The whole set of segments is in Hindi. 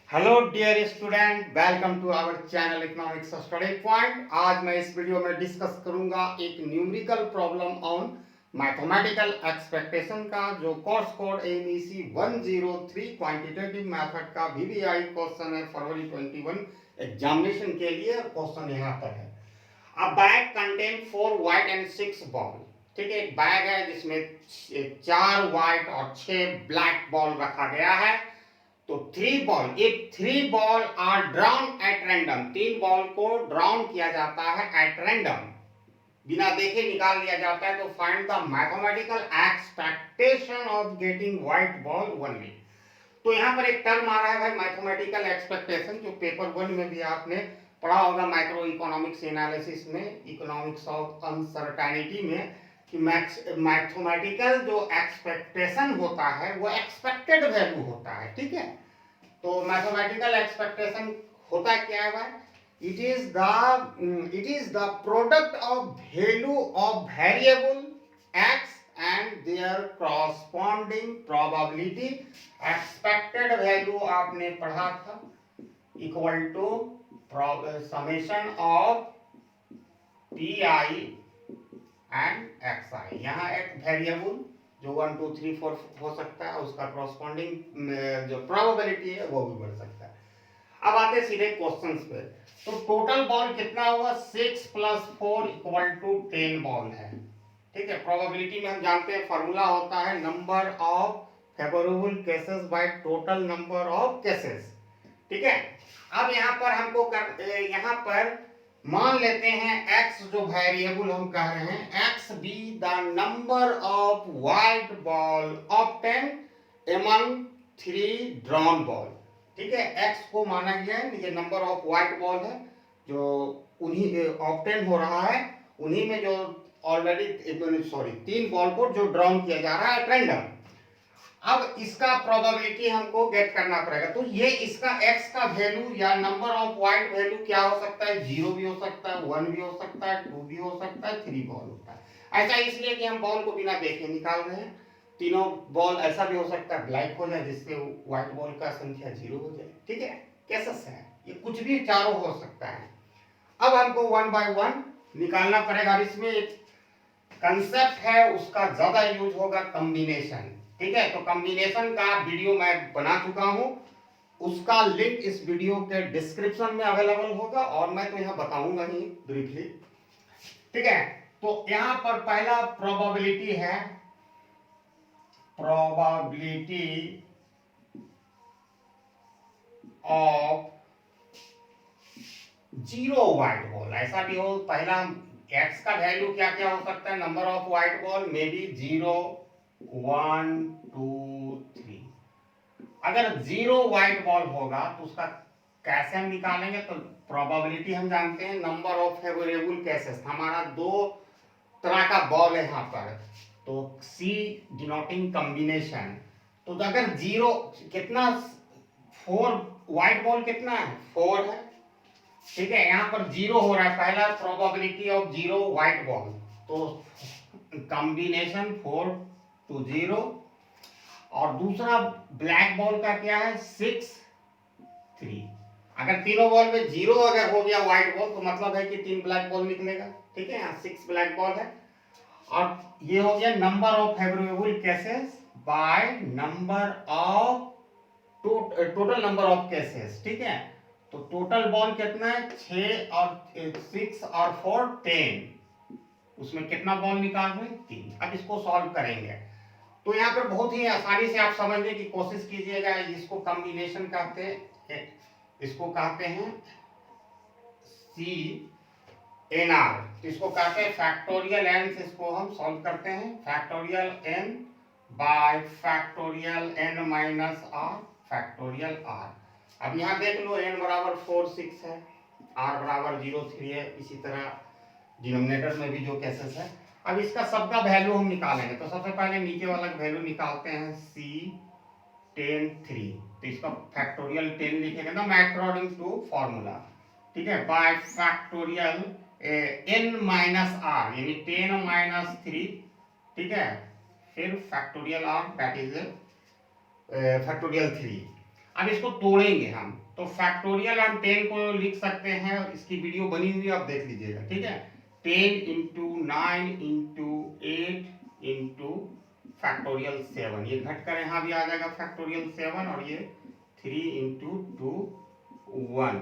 Hello dear student, welcome to our channel economics study point. आज मैं इस वीडियो में डिस्कस करूंगा एक numerical problem on mathematical expectation का, जो course code MEC 103 quantitative method का वीवीआई क्वेश्चन है फरवरी 21 एग्जामिनेशन के लिए। क्वेश्चन यहाँ पर है, अ bag contain 4 white and 6 ball. ठीक है, एक बैग है जिसमें 4 व्हाइट और 6 ब्लैक बॉल रखा गया है। तो 3 ball, if 3 ball are drawn at random, 3 ball को ड्रॉन किया जाता है एट रैंडम, बिना देखे निकाल लिया जाता है। तो find the mathematical expectation of getting white ball only. तो यहाँ पर एक टर्म आ रहा है भाई, मैथमेटिकल एक्सपेक्टेशन, जो पेपर 1 में भी आपने पढ़ा होगा माइक्रो इकोनॉमिक्स एनालिसिस में, इकोनॉमिक्स ऑफ अनसर्टेनिटी में, कि मैथमेटिकल जो एक्सपेक्टेशन होता है वो एक्सपेक्टेड वैल्यू होता है। ठीक है, तो मैथमेटिकल एक्सपेक्टेशन होता क्या है भाई? It is the product of value of variable x and their corresponding probability. Expected value आपने पढ़ा था equal to summation of p i and x i. यहाँ एक वेरिएबल जो 1 2 3 4 हो सकता है, उसका कॉरस्पॉन्डिंग जो प्रोबेबिलिटी है वो भी बढ़ सकता है। अब आते सीधे क्वेश्चंस पे। तो टोटल बॉल कितना हुआ? 6 + 4 = 10 बॉल है। ठीक है, प्रोबेबिलिटी में हम जानते हैं फॉर्मूला होता है number of favourable cases by total number of cases. ठीक है, अब यहाँ पर हमको यहाँ पर मान लेते हैं x जो वेरिएबल हम कह रहे हैं, x be the number of white ball obtain among 3 drawn ball. ठीक है, x को माना गया है, ये नंबर ऑफ व्हाइट बॉल है जो उन्हीं ऑब्टेन हो रहा है, उन्हीं में जो ऑलरेडी 3 बॉल को जो ड्रॉन किया जा रहा है एट रैंडम। अब इसका प्रोबेबिलिटी हमको गेट करना पड़ेगा। तो ये इसका x का वैल्यू या नंबर ऑफ व्हाइट वैल्यू क्या हो सकता है? 0 भी हो सकता है, 1 भी हो सकता है, 2 भी हो सकता है, 3 बॉल होता है। ऐसा इसलिए कि हम बॉल को बिना देखे निकाल रहे हैं। तीनों बॉल ऐसा भी हो सकता है ब्लैक हो जाए जिससे व्हाइट बॉल का संख्या 0 हो जाए। ठीक है, केसेस है ये, कुछ भी चारों हो सकता है। अब हमको 1 बाय 1 निकालना पड़ेगा। इसमें एक कंसेप्ट है, उसका ज्यादा यूज होगा, कॉम्बिनेशन। ठीक है, तो कॉम्बिनेशन का वीडियो मैं बना चुका हूं, उसका लिंक इस वीडियो के डिस्क्रिप्शन में अवेलेबल होगा, और मैं तो यहां बताऊंगा ही ब्रीफली। ठीक है, तो यहां पर पहला प्रोबेबिलिटी है, प्रोबेबिलिटी ऑफ 0 व्हाइट बॉल। ऐसा भी हो, पहला x का वैल्यू क्या क्या हो सकता है? Number of white ball may be 0 1 2 3। अगर 0 व्हाइट बॉल होगा तो उसका कैसे हम निकालेंगे? तो प्रोबेबिलिटी हम जानते हैं नंबर ऑफ फेवरेबल केसेस। हमारा 2 तरह का बॉल है यहाँ पर, तो C डिनोटिंग कॉम्बिनेशन। तो अगर 0 कितना, 4 व्हाइट बॉल कितना है? 4 है। ठीक है, यहाँ पर 0 हो रहा है, पहला प्रोबेबिलिटी ऑफ 0 व्हाइट बॉल, तो कॉम्बिनेशन 4 to 0। और दूसरा ब्लैक बॉल का क्या है? 6 3। अगर तीनों बॉल में 0 अगर हो गया व्हाइट बॉल, तो मतलब है कि 3 ब्लैक बॉल निकलेगा। ठीक है, यहाँ 6 ब्लैक बॉल है। और ये हो गया number of favourable cases by number of total number of cases. ठीक है, तो टोटल बॉल कितना है? 6 और 6 और 4 10। उसमें कितना बॉल निकाल रहे हैं? 3। अब इसको सॉल्व करेंगे तो यहाँ पर बहुत ही आसानी से आप समझने की कोशिश कीजिएगा। इसको कॉम्बिनेशन कहते हैं, इसको कहते हैं CNR, इसको कहते हैं फैक्टोरियल n से इसको हम सॉल्व करते हैं। Factorial n bye factorial n minus r factorial r। अब यहाँ देख लो, n बराबर 4 6 है, r बराबर 0 3 है। इसी तरह डिनोमिनेटर में भी जो केसेस है। अब इसका सबका वैल्यू हम निकालेंगे, तो सबसे पहले नीचे वाला वैल्यू निकालते हैं C 10 3। तो इसका फैक्टोरियल 10 लिखेंगे ना अकॉर्डिंग टू फॉर्मूला। ठीक है, by factorial n minus r, यानी 10 माइनस 3। ठीक है, फिर factorial r that is factorial 3। अब इसको तोड़ेंगे हम, तो फैक्टोरियल हम 10 को लिख सकते हैं, इसकी वीडियो बनी हुई है, आप देख लीजिएगा, ठीक है। 10 इंटू 9 इंटू 8 इंटू फैक्टोरियल 7, ये घट कर यहाँ भी आ जाएगा फैक्टोरियल 7, और ये 3 इंटू 2 1,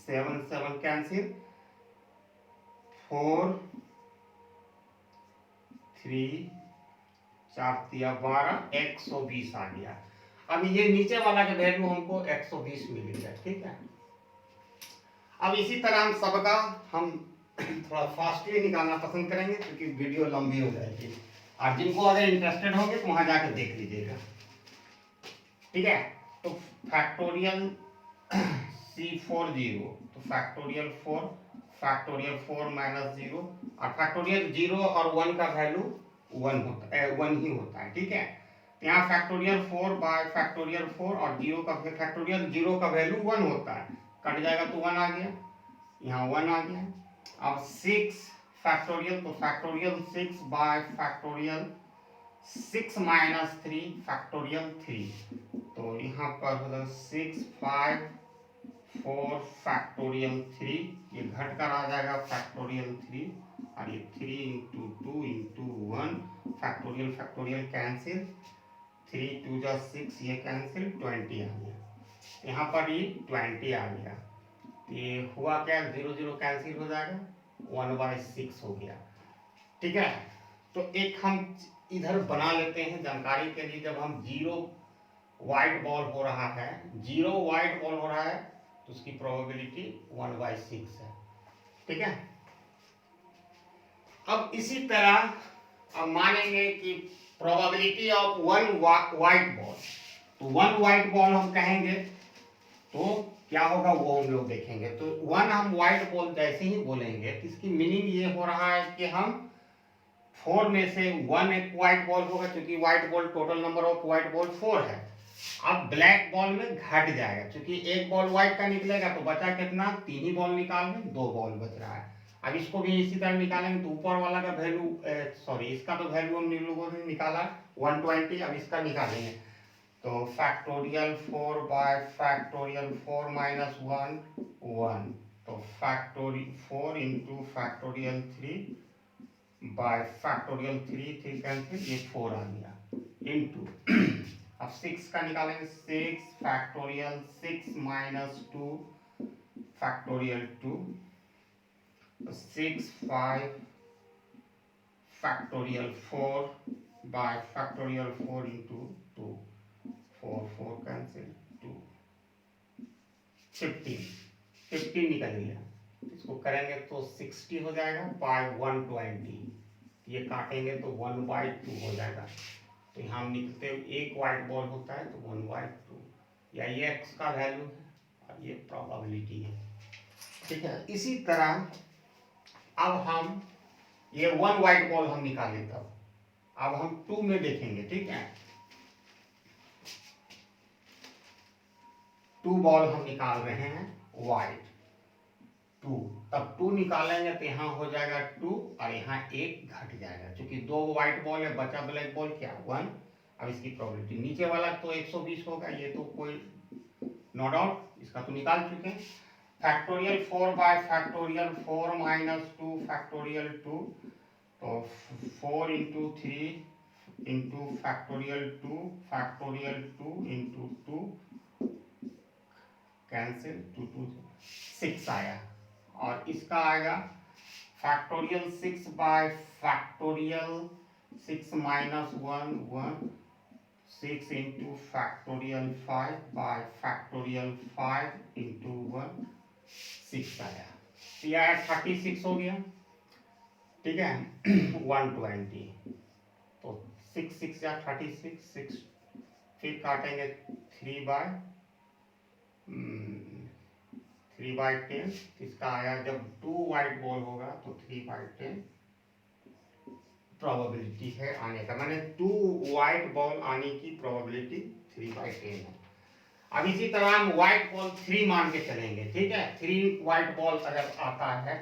7 7 कैंसिल, 4 3 4 दिया 12, 120 आ गया। अब ये नीचे वाला का वैल्यू हमको 120 मिल गया, ठीक है। अब इसी तरह हम सबका हम थोड़ा फास्टली निकालना पसंद करेंगे क्योंकि वीडियो लंबी हो जाएगी, और जिनको अगर इंटरेस्टेड होंगे तो वहां जाकर देख लीजिएगा, ठीक है। तो फैक्टोरियल C40, तो फैक्टोरियल 4 माइनस 0, और फैक्टोरियल 0 और 1 का वैल्यू 1 होता है, 1 ही होता है, ठीक है। यहाँ फैक्टोरियल 4 बाय फैक्टोरियल 4, और 0 का फैक्टोरियल 0 का वैल्यू 1 होता है, कट जाएगा तो 1 आ गया, यहाँ 1 आ गया। अब 6 फैक्टोरियल, तो factorial 6 bye factorial 6 minus 3 factorial 3, तो यहाँ पर 6 5 4 फैक्टोरियल 3, ये घट कर आ जाएगा फैक्टोरियल 3, और ये 3 into 2 into 1 factorial factorial cancel, 3 2 जा 6, ये कैंसिल, 20 आ गया, यहाँ पर ये 20 आ गया। ये हुआ क्या, 0 0 कैंसिल हो जाएगा, 1/6 हो गया, ठीक है। तो एक हम इधर बना लेते हैं जानकारी के लिए, जब हम 0 वाइट बॉल हो रहा है, 0 वाइट बॉल हो रहा है, तो उसकी प्रोबेबिलिटी 1/6 है, ठीक है। अब इसी तरह अब मानेंगे कि प्रोबेबिलिटी ऑफ 1 वाइट बॉल, तो 1 वाइट बॉल हम कहेंगे तो क्या होगा वो हम लोग देखेंगे। तो 1 हम वाइट बॉल जैसे ही बोलेंगे तो इसकी मीनिंग ये हो रहा है कि हम 4 में से 1 एक वाइट बॉल होगा, क्योंकि white ball total number of white ball 4 है। अब ब्लैक बॉल में घट जाएगा, क्योंकि एक बॉल व्हाइट का निकलेगा, तो बचा कितना, 3 ही बॉल निकाल में 2 बॉल बच रहा है। अब इसको भी इसी तरह निकालेंगे, तो ऊपर वाला का वैल्यू सॉरी इसका तो वैल्यू हम लोगों ने निकाला 120, अब इसका निकालेंगे, तो फैक्टोरियल 4 बाय फैक्टोरियल 4 माइनस 1 1, तो factorial 4 into factorial 3 bye factorial 3 cancel, ये 4 आ गया, इंटू अब 6 का निकालेंगे, 6 factorial 6 minus 2 factorial 2, 6 5 factorial 4 bye factorial 4 into 2, 4 4 cancel, 2 15 निकल गया। इसको करेंगे तो 60 हो जाएगा बाय 120, ये काटेंगे तो 1/2 हो जाएगा। तो यहाँ हम लिखते हैं एक वाइट बॉल होता है तो 1/2, या ये एक्स का वैल्यू है और ये प्रोबेबिलिटी है, ठीक है। इसी तरह अब हम ये 1 वाइट बॉल हम निकालें, तब अब हम 2 में देखेंगे, ठीक है। 2 बॉल हम निकाल रहे हैं वाइट 2, तब 2 निकालेंगे तो यहाँ हो जाएगा 2 और यहाँ 1 घट जाएगा, क्योंकि 2 वाइट बॉल है, बचा ब्लैक बॉल क्या 1। अब इसकी प्रोबेबिलिटी नीचे वाला तो 120 होगा, ये तो कोई नो डाउट, इसका तो निकाल चुके हैं। Factorial 4 bye factorial 4 minus 2 factorial 2, तो 4 into 3 into factorial 2 factorial 2 into 2 cancel, 2 2 6 आया, और इसका आएगा factorial 6 bye factorial 6 minus 1 1, 6 into factorial 5 bye factorial 5 into 1 6 आया, ये आया 36 हो गया, ठीक है। 120, तो 6 6 या 36 6, फिर काटेंगे 3/10, इसका आया जब 2 वाइट बॉल होगा तो 3/10 प्रोबेबिलिटी है आने का, माने 2 वाइट बॉल आने की प्रोबेबिलिटी 3/10 है। अब इसी तरह हम वाइट बॉल 3 मान के चलेंगे, ठीक है। 3 वाइट बॉल अगर आता है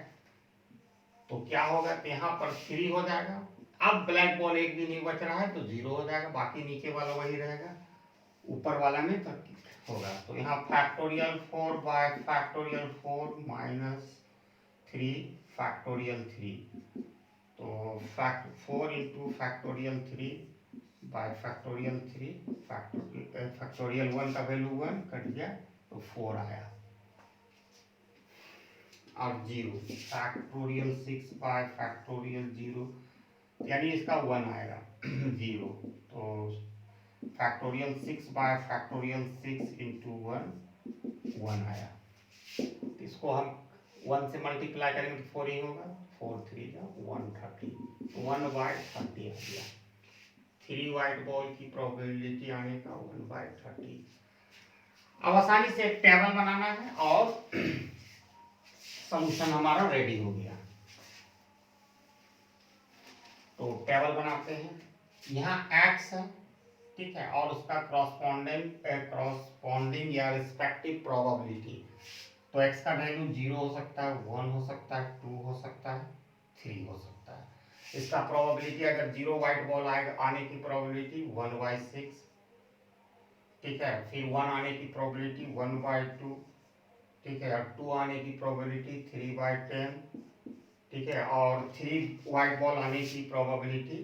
तो क्या होगा, तो यहाँ पर 3 हो जाएगा। अब ब्लैक बॉल एक भी नहीं बच रहा है तो 0 हो जाएगा, बाकी नीचे वाला वही रहेगा, ऊपर वाला में तो होगा। तो यहाँ factorial 4 bye factorial 4 minus 3 factorial 3, तो 4 into factorial 3 bye factorial 3, factorial 1 का वैल्यू 1 कट गया तो 4 आया, और 0 फैक्टोरियल 6 बाय फैक्टोरियल 0, यानी इसका 1 आएगा 0, तो फैक्टोरियल 6 बाय फैक्टोरियल 6 इंटू 1 आया। इसको हम 1 से मल्टीप्लाई करेंगे तो 4 ही होगा, 4 3 जा 130, 1 बाय 30 आ गया। 3 वाइट बॉल की प्रोबेबिलिटी आने का 1 बाय 30। अब आसानी से एक टेबल बनाना है और सॉल्यूशन हमारा रेडी हो गया। तो टेबल बनाते हैं, यहाँ x है, ठीक है, और उसका क्रॉसपॉन्डिंग या रिस्पेक्टिव प्रोबेबिलिटी। तो x का वैल्यू 0 हो सकता है, 1 हो सकता है, 2 हो सकता है, 3 हो सकता है। इसका प्रोबेबिलिटी अगर 0 वाइट बॉल आने की प्रोबेबिलिटी 1/6, ठीक है, फिर 1 आने की प्रोबेबिलिटी 1/2, ठीक है, और 2 आने की प्रोबेबिलिटी 3/10, ठीक है, और 3 वाइट बॉल आने की प्रोबेबिलिटी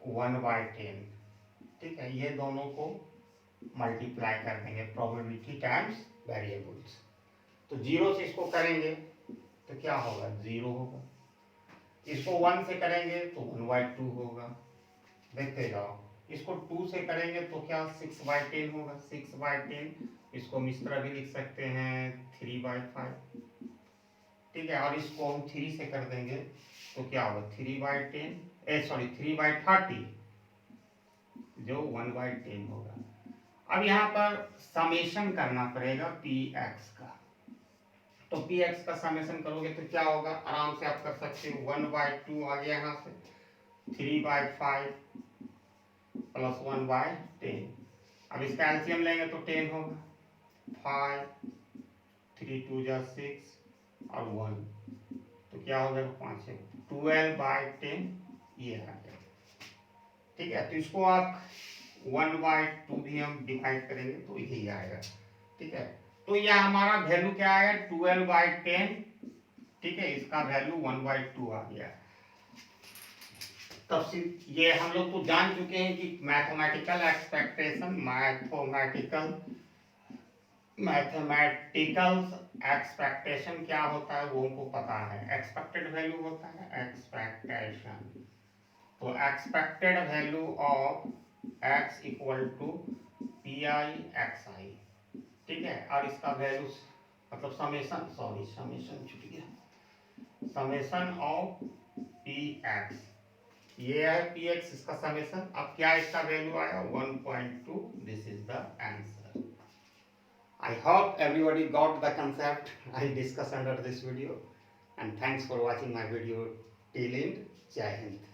1/10, ठीक है। ये दोनों को मल्टीप्लाई कर देंगे, प्रोबेबिलिटी टाइम्स वेरिएबल्स। तो 0 से इसको करेंगे तो क्या होगा, 0 होगा। इसको 1 से करेंगे तो 1/2 होगा, देखते जाओ। इसको 2 से करेंगे तो क्या 6/10 होगा, 6/10। इसको हम इस तरह भी लिख सकते हैं 3/5, ठीक है, और इसको हम 3 से कर देंगे तो क्या होगा 3/30, जो 1/10 होगा। अब यहाँ पर समेशन करना पड़ेगा px का, तो px का समेशन करोगे तो क्या होगा, आराम से आप कर सकते हो, 1/2 आ गया यहाँ से, 3/5 प्लस 1/10। अब इसका एलसीएम लेंगे तो 10 होगा, 5 3 2 जा 6 और 1, तो क्या हो जाएगा 5 12/10, ये आ गया, ठीक है। तो इसको आप 1/2 भी हम डिवाइड करेंगे तो यही आएगा, ठीक है। तो यह हमारा वैल्यू क्या आएगा 12/10, ठीक है, इसका वैल्यू 1/2 आ गया। तब से ये हम लोग तो जान चुके हैं कि मैथमेटिकल एक्सपेक्टेशन क्या होता है वो हमको पता है। एक्सपेक्टेड वैल्यू होता है एक्सपेक्टेशन, तो expected value of x equal to PI/XI, ठीक है, और इसका वैल्यू मतलब समेशन छूट गया, समेशन ऑफ px, ये है px, इसका समेशन। अब क्या इसका वैल्यू आया 1.2, this is the answer. I hope everybody got the concept I discussed under this video, and thanks for watching my video till end. Jai Hind.